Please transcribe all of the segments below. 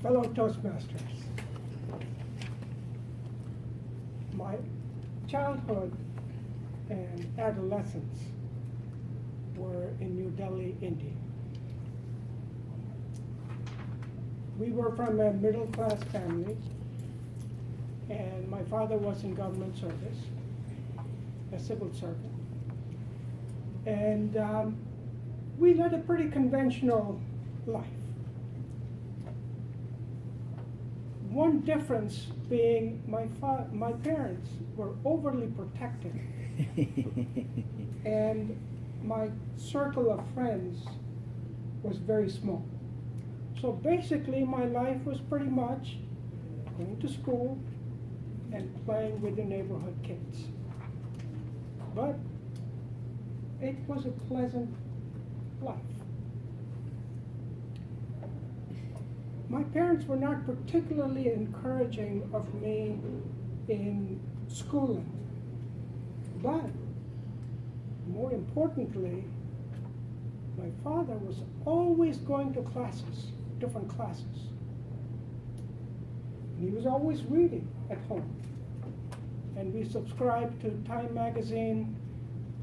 Fellow Toastmasters, my childhood and adolescence were in New Delhi, India. We were from a middle-class family, and my father was in government service, a civil servant. And we led a pretty conventional life. One difference being my parents were overly protective, and my circle of friends was very small. So basically my life was pretty much going to school and playing with the neighborhood kids. But it was a pleasant life. My parents were not particularly encouraging of me in schooling, but more importantly, my father was always going to classes, different classes. And he was always reading at home. And we subscribed to Time magazine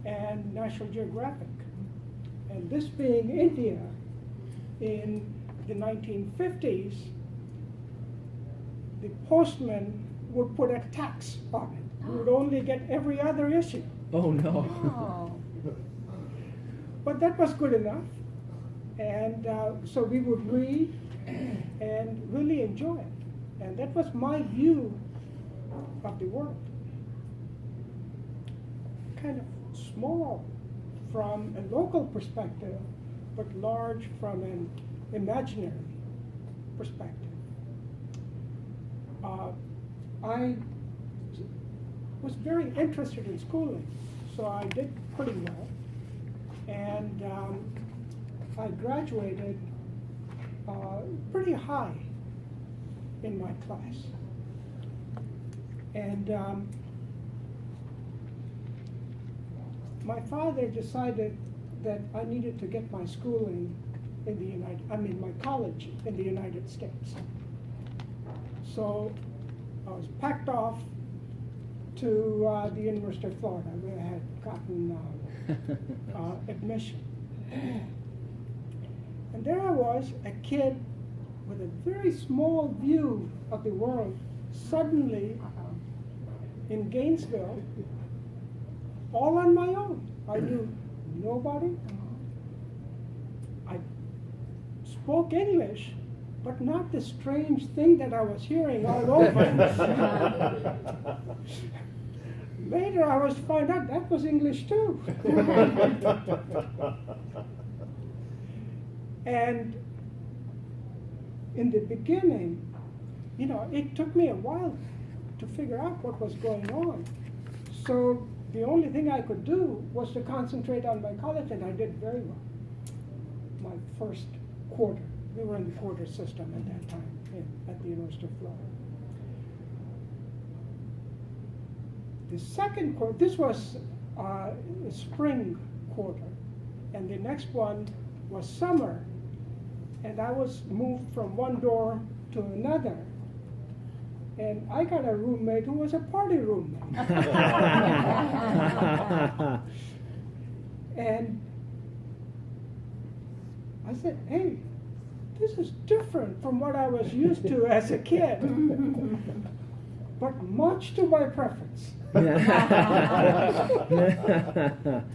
and National Geographic. And this being India in the 1950s, the postman would put a tax on it. We would only get every other issue. Oh no. Oh. But that was good enough. And so we would read and really enjoy it. And that was my view of the world. Kind of small from a local perspective, but large from an imaginary perspective. I was very interested in schooling, so I did pretty well. And I graduated pretty high in my class. And my father decided that I needed to get my schooling in my college in the United States. So I was packed off to the University of Florida, where I had gotten admission. And there I was, a kid with a very small view of the world, suddenly in Gainesville, all on my own. I knew nobody. I spoke English, but not the strange thing that I was hearing all over. Later I was find out that was English too. And in the beginning, it took me a while to figure out what was going on. So the only thing I could do was to concentrate on my college, and I did very well. My first quarter, we were in the quarter system at that time at the University of Florida. The second quarter, this was a spring quarter, and the next one was summer, and I was moved from one door to another. And I got a roommate who was a party roommate. And I said, hey, this is different from what I was used to as a kid, but much to my preference.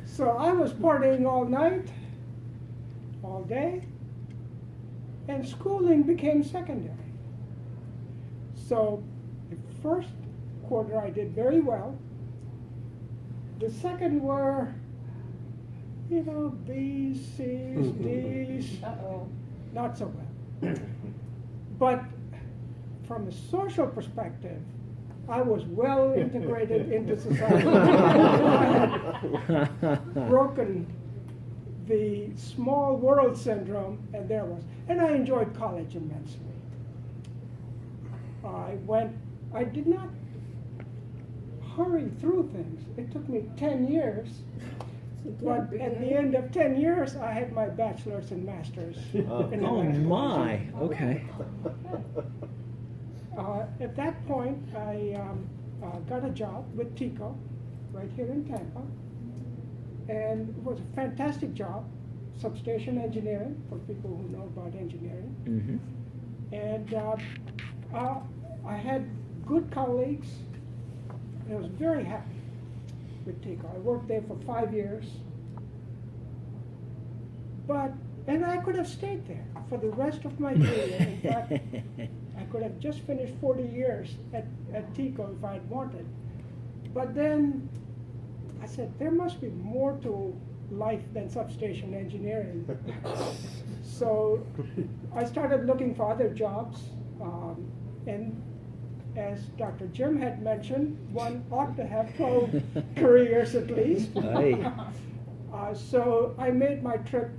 So I was partying all night, all day, and schooling became secondary. So the first quarter I did very well. The second were, B's, C's, D's, not so well. But from a social perspective, I was well integrated into society. I had broken the small world syndrome, and there was. And I enjoyed college immensely. I did not hurry through things. It took me 10 years But at the end of 10 years, I had my bachelor's and master's. in Oh electrical my, engineering. okay. At that point, I got a job with TICO right here in Tampa. And it was a fantastic job, substation engineering, for people who know about engineering. Mm-hmm. And I had good colleagues, and I was very happy with TICO. I worked there for 5 years. And I could have stayed there for the rest of my career. In fact, I could have just finished 40 years at TICO if I'd wanted. But then I said, there must be more to life than substation engineering. So I started looking for other jobs. And as Dr. Jim had mentioned, one ought to have 12 careers at least. Aye. So I made my trip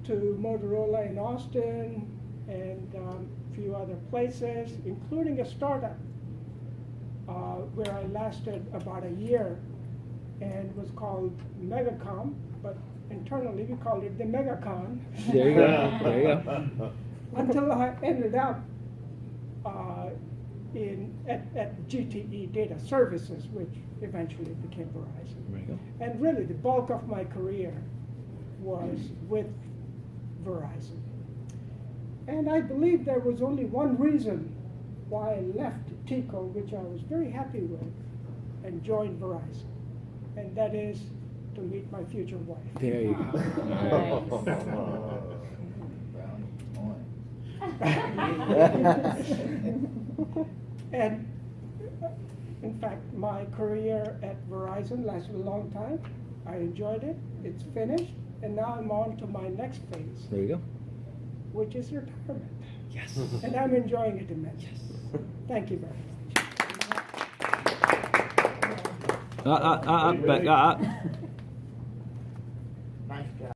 to Motorola in Austin and a few other places, including a startup where I lasted about a year and was called Megacom, but internally we called it the Megacon. There you go. There you go. Until I ended up at GTE Data Services, which eventually became Verizon. There you go. And really, the bulk of my career was with Verizon. And I believe there was only one reason why I left TICO, which I was very happy with, and joined Verizon. And that is to meet my future wife. There you go. And in fact, my career at Verizon lasted a long time. I enjoyed it. It's finished. And now I'm on to my next phase, There you go. which is retirement. Yes. And I'm enjoying it immensely. Yes. Thank you very much. Nice job.